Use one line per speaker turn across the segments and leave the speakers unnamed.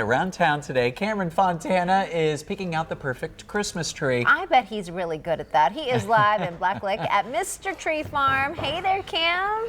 Around town today, Cameron Fontana is picking out the perfect Christmas tree.
I bet he's really good at that. He is live in Black Lake at Mr. Tree Farm. Hey there, Cam.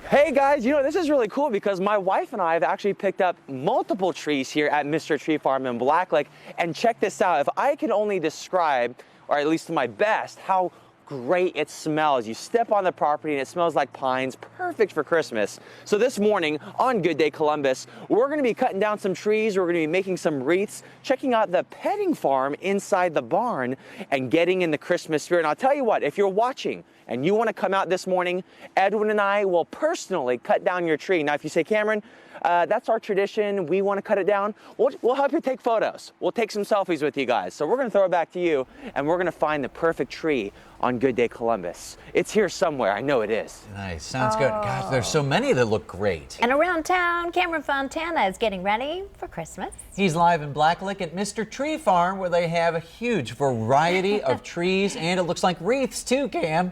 Hey guys, you know, this is really cool because my wife and I have actually picked up multiple trees here at Mr. Tree Farm in Black Lake. And check this out, if I could only describe, or at least to my best, how great it smells. You step on the property and it smells like pines, perfect for Christmas. So this morning on Good Day Columbus, we're gonna be cutting down some trees, we're gonna be making some wreaths, checking out the petting farm inside the barn, and getting in the Christmas spirit. And I'll tell you what, if you're watching and you wanna come out this morning, Edwin and I will personally cut down your tree. Now if you say, Cameron, that's our tradition, we want to cut it down, we'll help you take photos. We'll take some selfies with you guys. So we're going to throw it back to you, and we're going to find the perfect tree on Good Day Columbus. It's here somewhere, I know it is.
Nice, sounds good. Gosh, there's so many that look great.
And around town, Cameron Fontana is getting ready for Christmas.
He's live in Black Lake at Mr. Tree Farm, where they have a huge variety of trees, and it looks like wreaths too, Cam.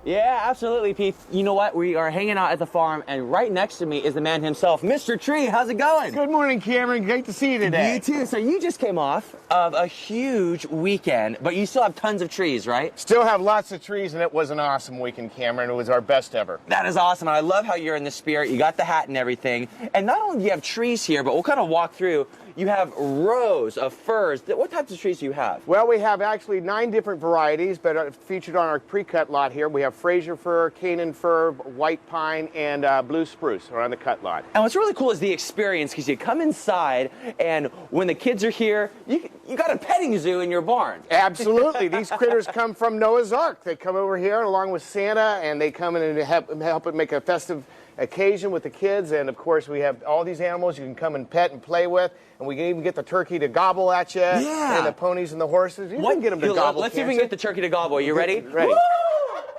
Yeah, absolutely, Pete. You know what? We are hanging out at the farm, and right next to me is the man himself, Mr. Tree. How's it going?
Good morning, Cameron. Great to see you today.
You too. So you just came off of a huge weekend, but you still have tons of trees, right?
Still have lots of trees, and it was an awesome weekend, Cameron. It was our best ever.
That is awesome. I love how you're in the spirit. You got the hat and everything. And not only do you have trees here, but we'll kind of walk through. You have rows of firs. What types of trees do you have?
Well, we have actually 9 different varieties, but featured on our pre-cut lot here. We have Fraser fir, Canaan fir, white pine, and blue spruce are on the cut lot.
And what's really cool is the experience, because you come inside, and when the kids are here, you got a petting zoo in your barn.
Absolutely. These critters come from Noah's Ark. They come over here along with Santa, and they come in and help it make a festive occasion with the kids. And of course, we have all these animals you can come and pet and play with, and we can even get the turkey to gobble at you, and the ponies and the horses. You can get them to gobble.
Let's see if we can get the turkey to gobble. Are you ready?
Ready.
Woo!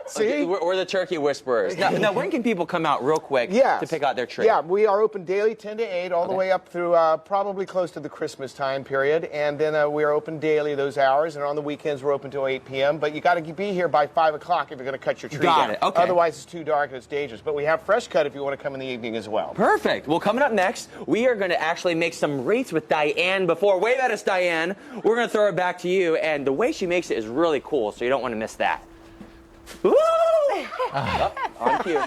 See?
Okay, we're the turkey whisperers. Now, when can people come out real quick to pick out their tree?
Yeah, we are open daily 10 to 8 all the way up through probably close to the Christmas time period. And then we are open daily those hours. And on the weekends, we're open till 8 p.m. But you got to be here by 5 o'clock if you're going to cut your tree down.
Got it. Okay.
Otherwise, it's too dark and it's dangerous. But we have fresh cut if you want to come in the evening as well.
Perfect. Well, coming up next, we are going to actually make some wreaths with Diane before. Wave at us, Diane. We're going to throw it back to you. And the way she makes it is really cool, so you don't want to miss that. Woo! On cue.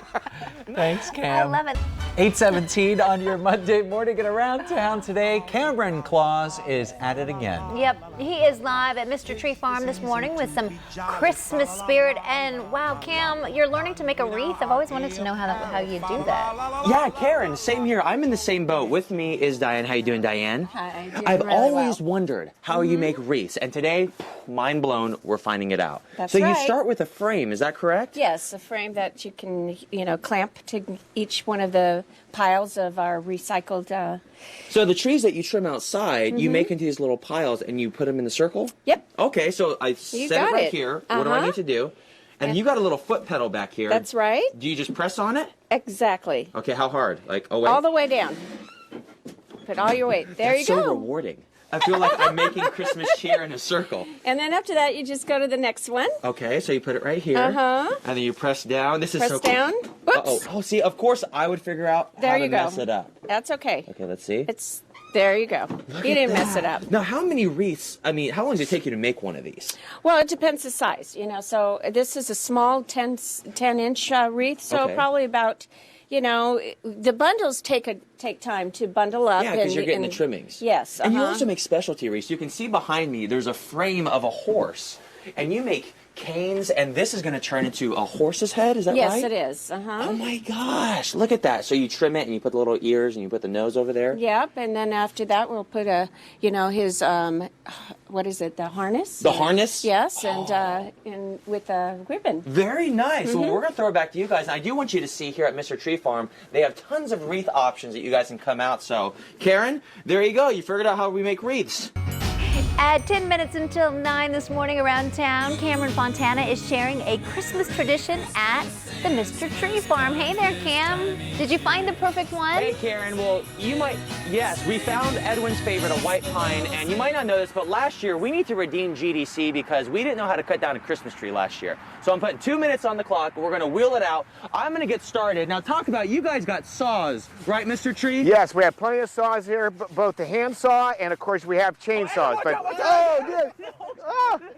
Thanks, Cam.
I love it.
8:17 on your Monday morning and around town today, Cameron Claus is at it again.
Yep, he is live at Mr. Tree Farm this morning with some Christmas spirit. And wow, Cam, you're learning to make a wreath. I've always wanted to know how you do that.
Yeah, Karen, same here. I'm in the same boat. With me is Diane. How you doing, Diane?
Hi,
I've always wondered how you make wreaths, and today, mind blown, we're finding it out.
That's
so you
right.
start with a frame, is that correct?
Yes, a frame that you can, clamp to each one of the piles of our recycled.
So the trees that you trim outside, you make into these little piles, and you put them in the circle?
Yep.
Okay, so I set it
got
right
it.
here. What do I need to do? And you got a little foot pedal back here.
That's right.
Do you just press on it?
Exactly.
Okay, how hard? Like, oh wait.
All the way down. Put all your weight. There you go.
That's so rewarding. I feel like I'm making Christmas cheer in a circle.
And then after that, you just go to the next one.
Okay, so you put it right here.
Uh-huh.
And then you press down. This is
Press
so cool.
down. Whoops.
Oh, see, of course I would figure out
There
how
you
to
go.
mess it up.
That's okay.
Okay, let's see.
There you go. You didn't mess it up.
Now, how many wreaths, how long does it take you to make one of these?
Well, it depends the size, So this is a small 10-inch wreath, so
Okay.
probably about, the bundles take time to bundle up.
Yeah, because you're getting the trimmings.
Yes.
And you also make specialty wreaths. You can see behind me, there's a frame of a horse. And you make canes, and this is going to turn into a horse's head, is that right?
Yes, it is.
Oh my gosh, look at that. So you trim it, and you put the little ears, and you put the nose over there?
Yep, and then after that we'll put his, what is it, the harness?
The harness?
Yes, and with a ribbon.
Very nice. Well, we're going to throw it back to you guys. And I do want you to see here at Mr. Tree Farm, they have tons of wreath options that you guys can come out. So, Karen, there you go. You figured out how we make wreaths.
At 10 minutes until 9 this morning around town, Cameron Fontana is sharing a Christmas tradition at the Mr. Tree Farm. Hey there, Cam. Did you find the perfect one?
Hey, Karen. Well, yes, we found Edwin's favorite, a white pine, and you might not know this, but last year we need to redeem GDC because we didn't know how to cut down a Christmas tree last year. So I'm putting 2 minutes on the clock. We're gonna wheel it out. I'm gonna get started. Now talk about, you guys got saws, right, Mr. Tree?
Yes, we have plenty of saws here, both the hand saw and of course we have chainsaws.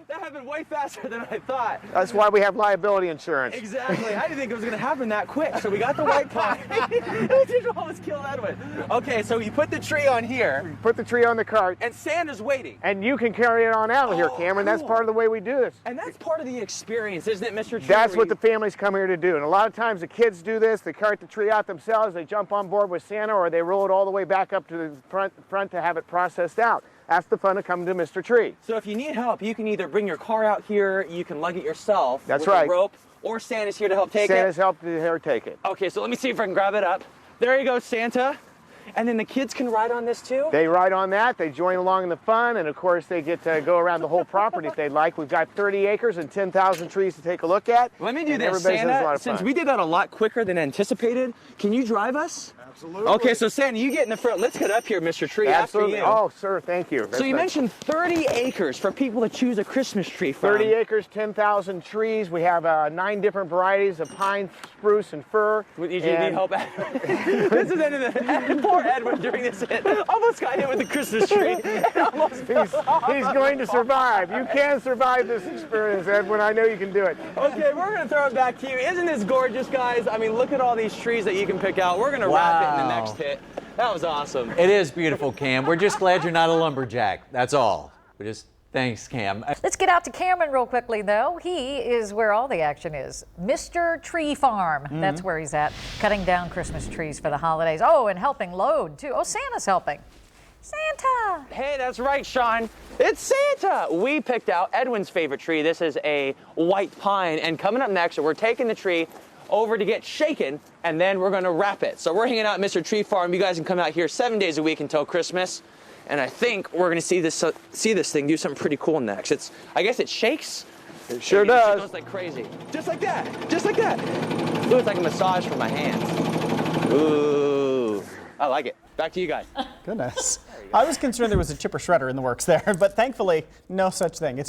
That happened way faster than I thought.
That's why we have liability insurance.
Exactly. I didn't think it was going to happen that quick. So we got the white pine. We just almost killed Edwin. Okay, so you put the tree on here.
Put the tree on the cart.
And Santa's waiting.
And you can carry it on out here, Cameron.
Cool.
That's part of the way we do this.
And that's part of the experience, isn't it, Mr. Tree?
That's what the families come here to do. And a lot of times the kids do this. They cart the tree out themselves. They jump on board with Santa, or they roll it all the way back up to the front to have it processed out. That's the fun of coming to Mr. Tree.
So if you need help, you can either bring your car out here, you can lug it yourself.
That's
with
right.
A rope, or Santa's here to help take
Santa's
it.
helped here take it.
Okay, so let me see if I can grab it up. There you go, Santa. And then the kids can ride on this too?
They ride on that, they join along in the fun, and of course they get to go around the whole property if they'd like. We've got 30 acres and 10,000 trees to take a look at.
Let me do
and
this,
everybody has a lot
Santa.
of
Since
fun.
we did that a lot quicker than anticipated, can you drive us?
Absolutely.
Okay, so Santa, you get in the front. Let's get up here, Mr. Tree.
Absolutely.
After you.
Oh, sir, thank you.
So you mentioned 30 acres for people to choose a Christmas tree from.
30 acres, 10,000 trees. We have 9 different varieties of pine, spruce, and fir.
Did you need help? This is the end of the poor Edwin during this hit. Almost got hit with the Christmas tree.
He's going to survive. You can survive this experience, Edwin. I know you can do it.
Okay, we're going to throw it back to you. Isn't this gorgeous, guys? I mean, look at all these trees that you can pick out. We're going to wrap it in the next hit. That was awesome.
It is beautiful, Cam. We're just glad you're not a lumberjack. That's all. Thanks, Cam.
Let's get out to Cameron real quickly, though. He is where all the action is. Mr. Tree Farm. That's where he's at, cutting down Christmas trees for the holidays. Oh, and helping load, too. Oh, Santa's helping. Santa!
Hey, that's right, Sean. It's Santa! We picked out Edwin's favorite tree. This is a white pine. And coming up next, we're taking the tree over to get shaken, and then we're going to wrap it. So we're hanging out at Mr. Tree Farm. You guys can come out here 7 days a week until Christmas. And I think we're going to see this thing do something pretty cool next. I guess it shakes.
It sure does.
It goes like crazy. Just like that. Just like that. Ooh, it's like a massage for my hands. Ooh. I like it. Back to you guys.
Goodness. I was concerned there was a chipper shredder in the works there, but thankfully, no such thing.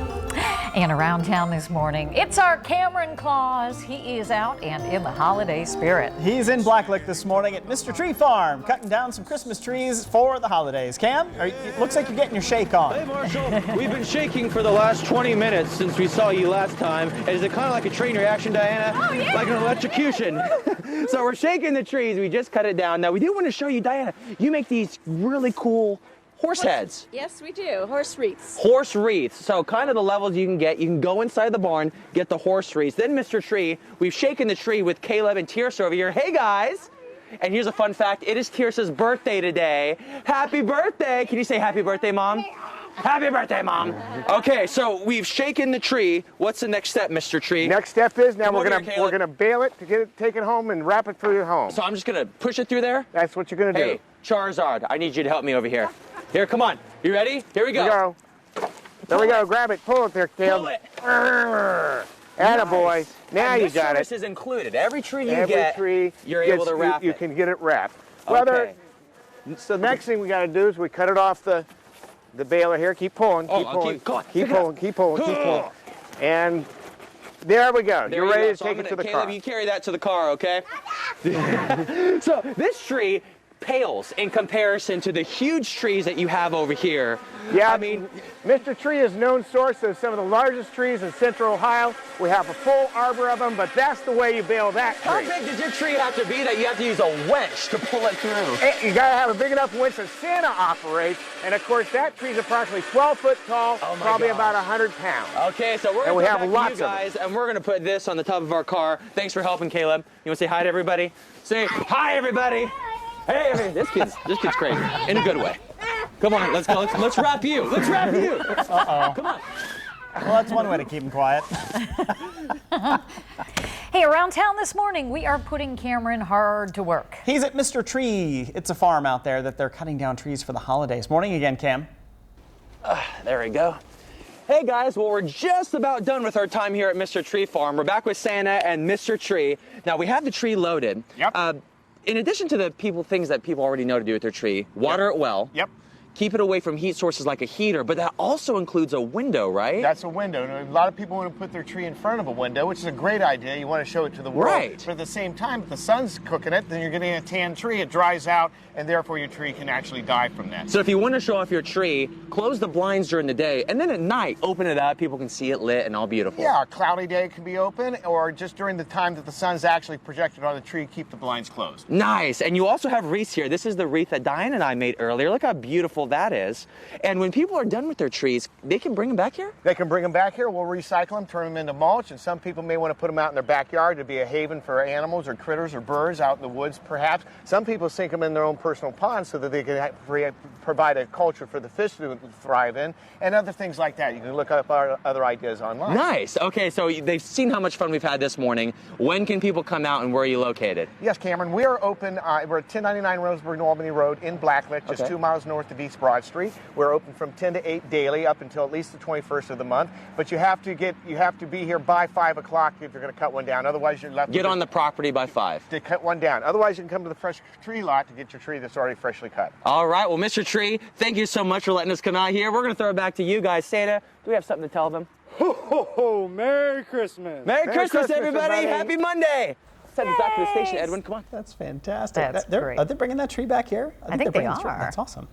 And around town this morning, it's our Cameron Claus. He is out and in the holiday spirit.
He's in Blacklick this morning at Mr. Tree Farm, cutting down some Christmas trees for the holidays. Cam, it looks like you're getting your shake on.
Hey, Marshall. We've been shaking for the last 20 minutes since we saw you last time. Is it kind of like a train reaction, Diana?
Oh, yeah.
Like an electrocution.
So we're shaking the trees. We just cut it down. Now, we do want to show you, Diana, you make these really cool horse heads.
Yes, we do. Horse wreaths.
Horse wreaths. So kind of the levels you can get. You can go inside the barn, get the horse wreaths. Then, Mr. Tree, we've shaken the tree with Caleb and Tierce over here. Hey, guys. And here's a fun fact. It is Tierce's birthday today. Happy birthday. Can you say happy birthday, Mom? Happy birthday, Mom. Okay, so we've shaken the tree. What's the next step, Mr. Tree?
Next step is now
Come
we're
over here,
gonna
Caleb.
bale it to take it home and wrap it for your home.
So I'm just going to push it through there?
That's what you're gonna do.
Hey, Charizard, I need you to help me over here. Here, come on. You ready? Here we go.
Here we go. There we go. Grab it. Pull it there, Caleb.
Pull it.
Attaboy.
Nice.
Now
And
you
this
got
service
it.
is included. Every tree you
Every
get,
tree
you're able to wrap
you
it.
can get it wrapped.
Okay.
So the next thing we got to do is we cut it off the baler here. Keep pulling.
Oh,
Keep
I'll
pulling.
go on.
Keep
Pick it
pulling.
up.
Keep pulling. Keep pulling. And there we go.
There
You're
you
ready
go.
to
So
take it to the
Caleb,
car.
you carry that to the car, okay? So this tree pales in comparison to the huge trees that you have over here.
Yeah,
I mean,
Mr. Tree is known source of some of the largest trees in central Ohio. We have a full arbor of them, but that's the way you bale that
how
tree.
big does your tree have to be that you have to use a winch to pull it through?
You gotta have a big enough winch that Santa operates, and of course that tree's approximately 12 foot tall,
Oh my
probably
gosh.
about 100 pounds.
Okay, so we're
And we
gonna
have
come
lots
back to you
of them.
guys, and we're gonna put this on the top of our car. Thanks for helping, Caleb. You wanna say hi to everybody? Say hi, everybody. Hey, this kid's crazy in a good way. Come on, let's go. Let's wrap you. Let's wrap you.
Uh-oh.
Come on.
Well, that's one way to keep him quiet.
Hey, around town this morning, we are putting Cameron hard to work.
He's at Mr. Tree. It's a farm out there that they're cutting down trees for the holidays. Morning again, Cam.
There we go. Hey guys, well we're just about done with our time here at Mr. Tree Farm. We're back with Santa and Mr. Tree. Now we have the tree loaded.
Yep.
In addition to the things that people already know to do with their tree, water it well.
Yep.
Keep it away from heat sources like a heater, but that also includes a window, right?
That's a window. And a lot of people want to put their tree in front of a window, which is a great idea. You want to show it to the world.
Right.
But at the same time, if the sun's cooking it, then you're getting a tan tree. It dries out, and therefore your tree can actually die from that.
So if you want to show off your tree, close the blinds during the day, and then at night, open it up. People can see it lit and all beautiful.
Yeah, a cloudy day can be open, or just during the time that the sun's actually projected on the tree, keep the blinds closed.
Nice. And you also have wreaths here. This is the wreath that Diane and I made earlier. Look how beautiful that is. And when people are done with their trees, they can bring them back here?
They can bring them back here. We'll recycle them, turn them into mulch, and some people may want to put them out in their backyard to be a haven for animals or critters or birds out in the woods, perhaps. Some people sink them in their own personal ponds so that they can provide a culture for the fish to thrive in, and other things like that. You can look up our other ideas online.
Nice. Okay, so they've seen how much fun we've had this morning. When can people come out, and where are you located?
Yes, Cameron, we are open. We're at 1099 Roseburg, Albany Road in Blacklit, just 2 miles north of East Broad Street. We're open from 10 to 8 daily up until at least the 21st of the month. But you have to be here by 5 o'clock if you're going to cut one down. Otherwise, you're left.
Get on the property by 5.
To cut one down. Otherwise, you can come to the fresh tree lot to get your tree that's already freshly cut.
All right. Well, Mr. Tree, thank you so much for letting us come out here. We're going to throw it back to you guys. Santa, do we have something to tell them?
Ho, ho, ho, Merry Christmas.
Merry Christmas,
Christmas,
everybody. Happy Monday. Send us back to the station, Edwin. Come on.
That's fantastic.
That's
Are
great.
they bringing that tree back here?
I think they
bringing the tree.
are.
That's awesome.